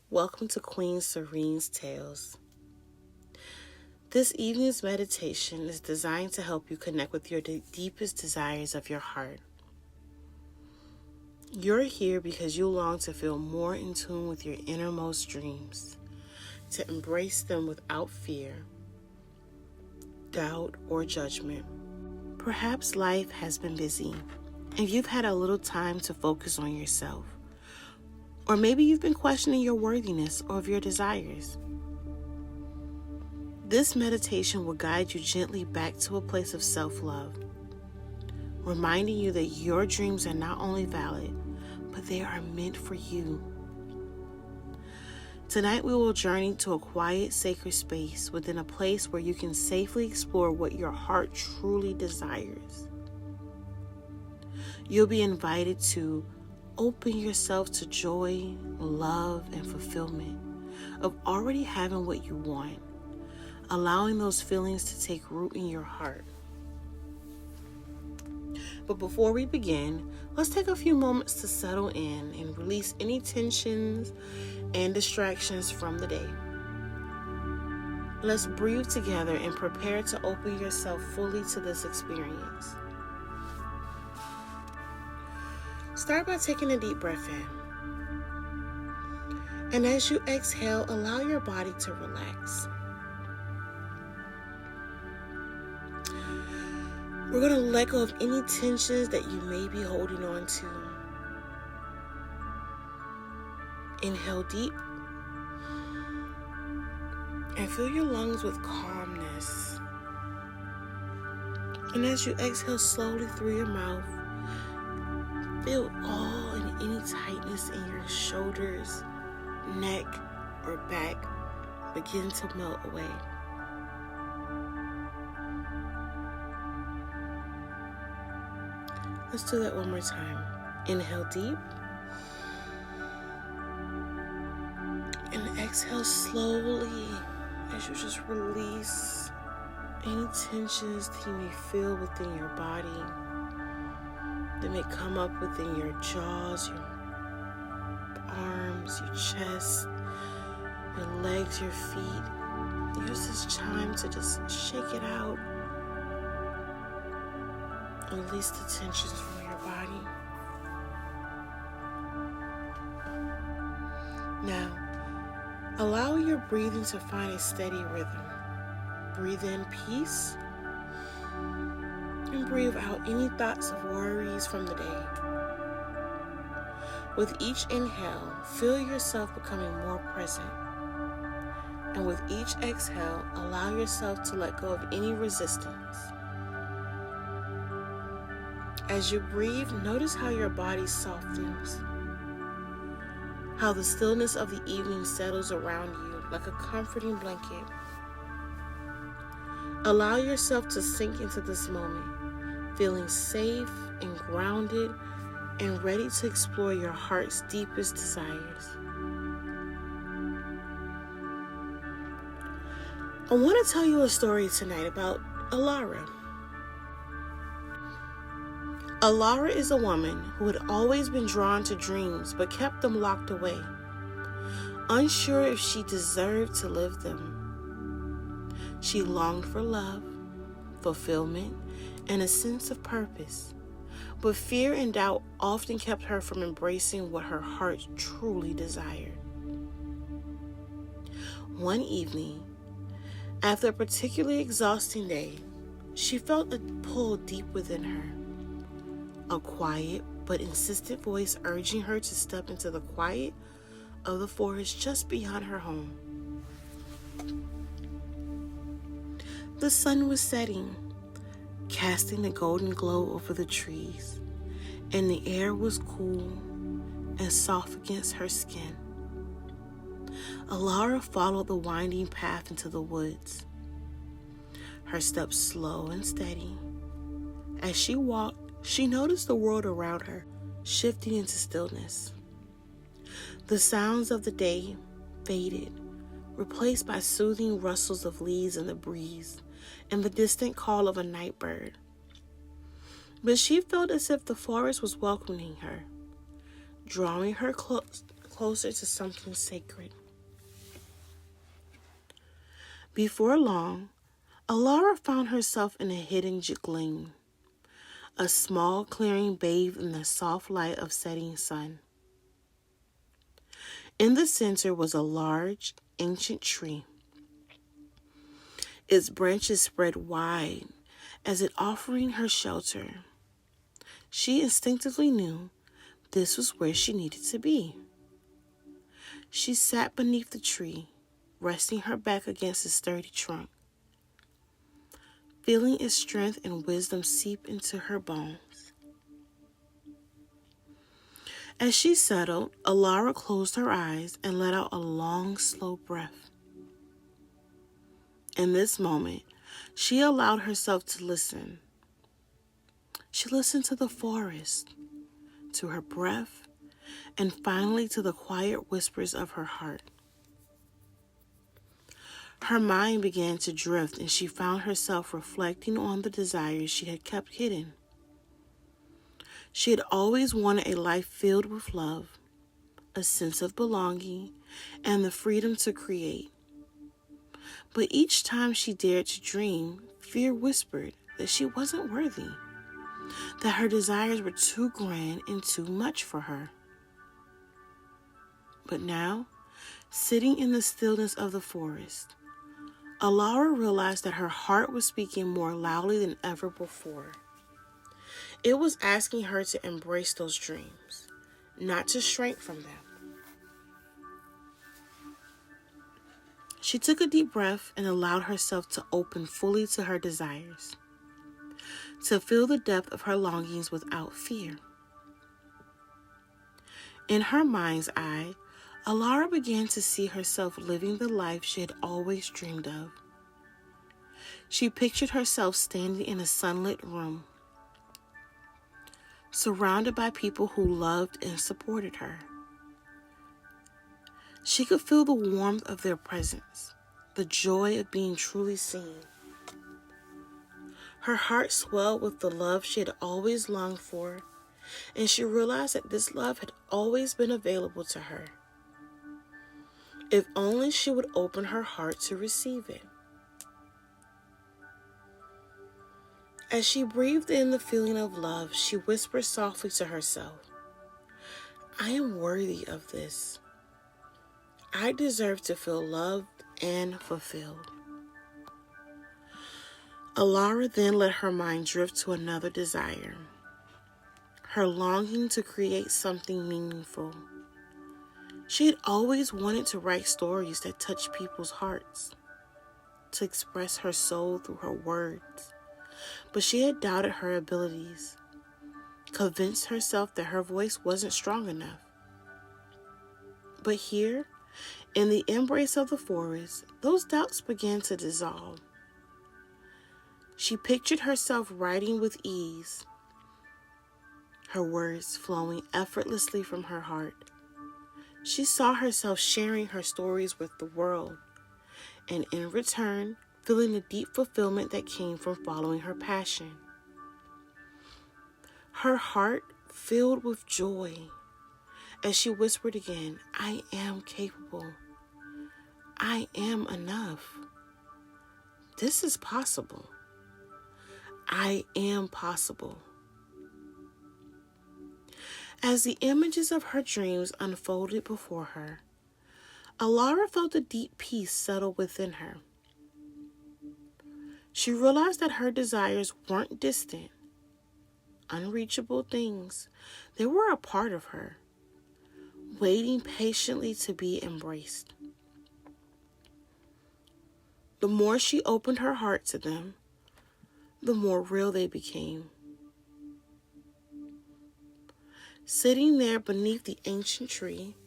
Welcome to Queen Serene's Tales. This evening's meditation is designed to help you connect with your deepest desires of your heart. You're here because you long to feel more in tune with your innermost dreams, to embrace them without fear, doubt, or judgment. Perhaps life has been busy, and you've had a little time to focus on yourself. Or maybe you've been questioning your worthiness or of your desires. This meditation will guide you gently back to a place of self-love, reminding you that your dreams are not only valid, but they are meant for you. Tonight we will journey to a quiet, sacred space within a place where you can safely explore what your heart truly desires. You'll be invited to open yourself to joy, love, and fulfillment of already having what you want, allowing those feelings to take root in your heart. But before we begin, let's take a few moments to settle in and release any tensions and distractions from the day. Let's breathe together and prepare to open yourself fully to this experience. Start by taking a deep breath in. And as you exhale, allow your body to relax. We're going to let go of any tensions that you may be holding on to. Inhale deep. And fill your lungs with calmness. And as you exhale slowly through your mouth, feel all and any tightness in your shoulders, neck, or back begin to melt away. Let's do that one more time. Inhale deep. And exhale slowly as you just release any tensions that you may feel within your body. That may come up within your jaws, your arms, your chest, your legs, your feet. Use this time to just shake it out and release the tensions from your body. Now, allow your breathing to find a steady rhythm. Breathe in peace. And breathe out any thoughts of worries from the day. With each inhale, feel yourself becoming more present. And with each exhale, allow yourself to let go of any resistance. As you breathe, notice how your body softens, how the stillness of the evening settles around you like a comforting blanket. Allow yourself to sink into this moment, feeling safe and grounded and ready to explore your heart's deepest desires. I want to tell you a story tonight about Elara. Elara is a woman who had always been drawn to dreams but kept them locked away, unsure if she deserved to live them. She longed for love, fulfillment, and a sense of purpose, but fear and doubt often kept her from embracing what her heart truly desired. One evening, after a particularly exhausting day, she felt a pull deep within her, a quiet but insistent voice urging her to step into the quiet of the forest just beyond her home. The sun was setting, casting a golden glow over the trees, and the air was cool and soft against her skin. Elara followed the winding path into the woods, her steps slow and steady. As she walked, she noticed the world around her shifting into stillness. The sounds of the day faded, replaced by soothing rustles of leaves in the breeze and the distant call of a night bird. But she felt as if the forest was welcoming her, drawing her close closer to something sacred. Before long, Elara found herself in a hidden glen, a small clearing bathed in the soft light of setting sun. In the center was a large, ancient tree. Its branches spread wide as if offering her shelter. She instinctively knew this was where she needed to be. She sat beneath the tree, resting her back against its sturdy trunk, feeling its strength and wisdom seep into her bones. As she settled, Elara closed her eyes and let out a long, slow breath. In this moment, she allowed herself to listen. She listened to the forest, to her breath, and finally to the quiet whispers of her heart. Her mind began to drift, and she found herself reflecting on the desires she had kept hidden. She had always wanted a life filled with love, a sense of belonging, and the freedom to create. But each time she dared to dream, fear whispered that she wasn't worthy, that her desires were too grand and too much for her. But now, sitting in the stillness of the forest, Elara realized that her heart was speaking more loudly than ever before. It was asking her to embrace those dreams, not to shrink from them. She took a deep breath and allowed herself to open fully to her desires, to feel the depth of her longings without fear. In her mind's eye, Elara began to see herself living the life she had always dreamed of. She pictured herself standing in a sunlit room, surrounded by people who loved and supported her. She could feel the warmth of their presence, the joy of being truly seen. Her heart swelled with the love she had always longed for, and she realized that this love had always been available to her. If only she would open her heart to receive it. As she breathed in the feeling of love, she whispered softly to herself, "I am worthy of this. I deserve to feel loved and fulfilled." Elara then let her mind drift to another desire, her longing to create something meaningful. She had always wanted to write stories that touched people's hearts, to express her soul through her words, but she had doubted her abilities, convinced herself that her voice wasn't strong enough. But here, in the embrace of the forest, those doubts began to dissolve. She pictured herself writing with ease, her words flowing effortlessly from her heart. She saw herself sharing her stories with the world, and in return, feeling the deep fulfillment that came from following her passion. Her heart filled with joy as she whispered again, "I am capable. I am enough. This is possible. I am possible." As the images of her dreams unfolded before her, Elara felt a deep peace settle within her. She realized that her desires weren't distant, unreachable things. They were a part of her, waiting patiently to be embraced. The more she opened her heart to them, the more real they became. Sitting there beneath the ancient tree,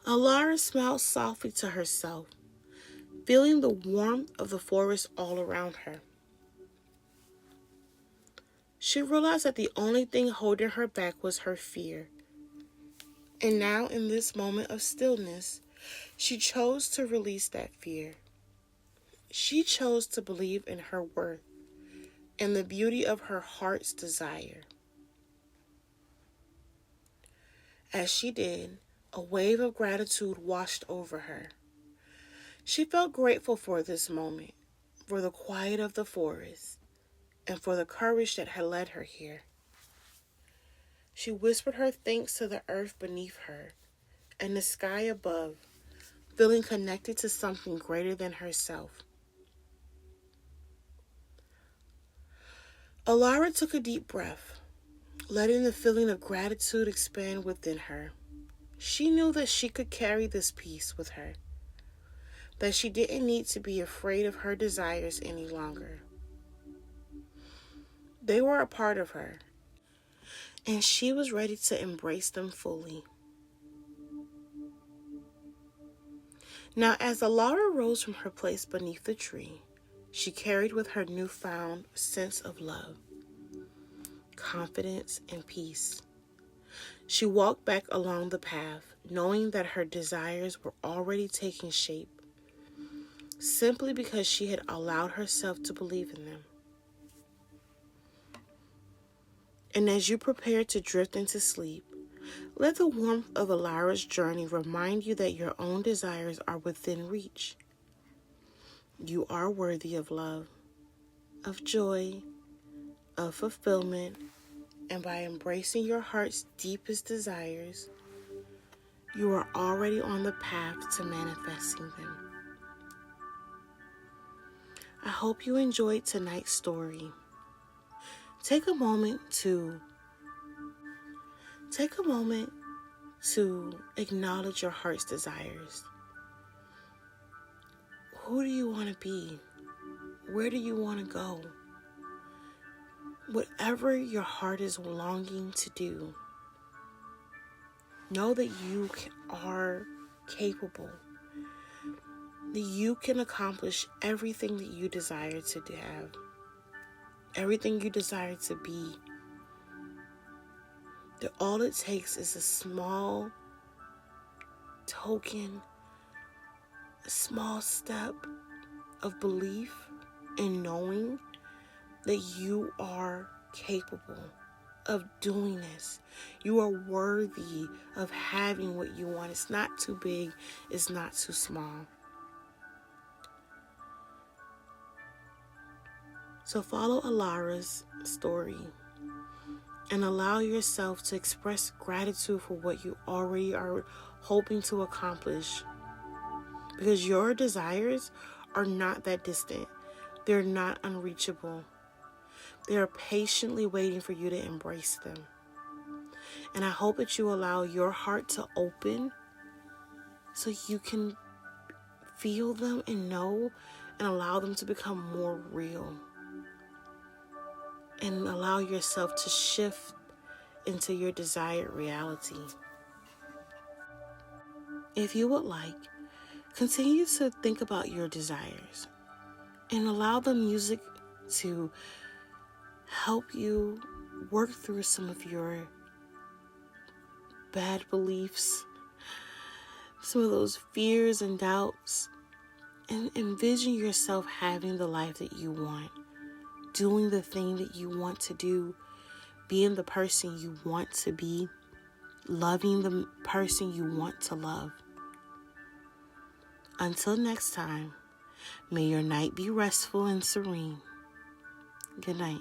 Elara smiled softly to herself, feeling the warmth of the forest all around her. She realized that the only thing holding her back was her fear. And now, in this moment of stillness, she chose to release that fear. She chose to believe in her worth and the beauty of her heart's desire. As she did, A wave of gratitude washed over her. She felt grateful for this moment, for the quiet of the forest, and for the courage that had led her here. She whispered her thanks to the earth beneath her and the sky above, feeling connected to something greater than herself. Elara took a deep breath, letting the feeling of gratitude expand within her. She knew that she could carry this peace with her, that she didn't need to be afraid of her desires any longer. They were a part of her, and she was ready to embrace them fully. Now, as Elara rose from her place beneath the tree, she carried with her newfound sense of love, confidence, and peace. She walked back along the path, knowing that her desires were already taking shape, simply because she had allowed herself to believe in them. And as you prepare to drift into sleep, let the warmth of Elara's journey remind you that your own desires are within reach. You are worthy of love, of joy, of fulfillment, and by embracing your heart's deepest desires, you are already on the path to manifesting them. I hope you enjoyed tonight's story. Take a moment to acknowledge your heart's desires. Who do you want to be? Where do you want to go? Whatever your heart is longing to do, know that you are capable, that you can accomplish everything that you desire to have, everything you desire to be. That all it takes is a small token, a small step of belief and knowing that you are capable of doing this. You are worthy of having what you want. It's not too big, it's not too small. So follow Elara's story and allow yourself to express gratitude for what you already are hoping to accomplish. Because your desires are not that distant. They're not unreachable. They are patiently waiting for you to embrace them. And I hope that you allow your heart to open so you can feel them and know and allow them to become more real. And allow yourself to shift into your desired reality. If you would like, continue to think about your desires and allow the music to help you work through some of your bad beliefs, some of those fears and doubts, and envision yourself having the life that you want, doing the thing that you want to do, being the person you want to be, loving the person you want to love. Until next time, may your night be restful and serene. Good night.